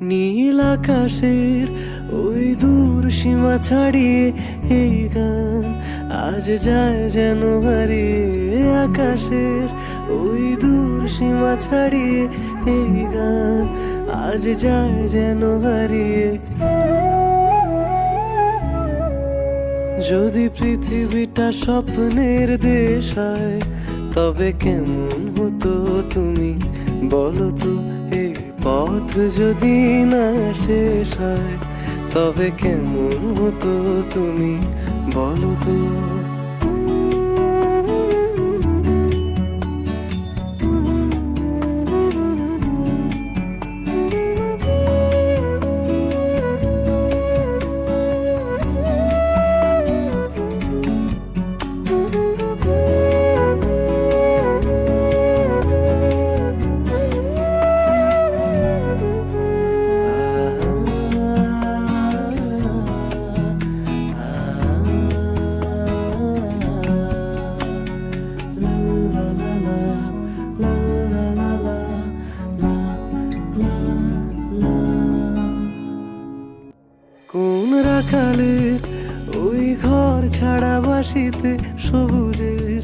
নীল আকাশের ওই দূর সীমা ছাড়িয়ে এই গান আজ যায় যেন হারিয়ে। আকাশের ওই দূর সীমা ছাড়িয়ে এই গান আজ যায় যেন হারিয়ে। যদি পৃথিবীটা স্বপ্নের দেশ হয় তবে কেমন হতো তুমি বলো তো। এই পথ যদি না শেষ হয় তবে কেমন হতো তুমি বলো তো। কোন রাখালের ওই ঘর ছাড়া বাসিতে সবুজের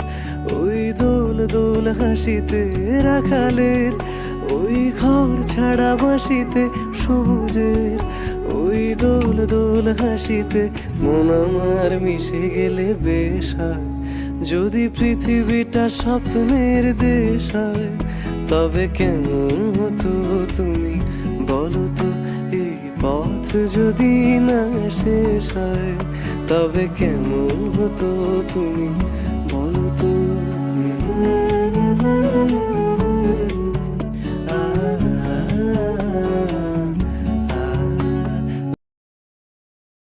ওই দোল দোল হাসিতে। রাখালের ওই ঘর ছাড়া বাসিতে সবুজের ওই দোল দোল হাসিতে। মন আমার মিশে গেলে বেশ হয় যদি পৃথিবীটা স্বপ্নের দেশ হয় তবে কেমন হতো তুমি বলো তো। এই পথ যদি না শেষ হয় তবে কেমন হতো তুমি বলো তো।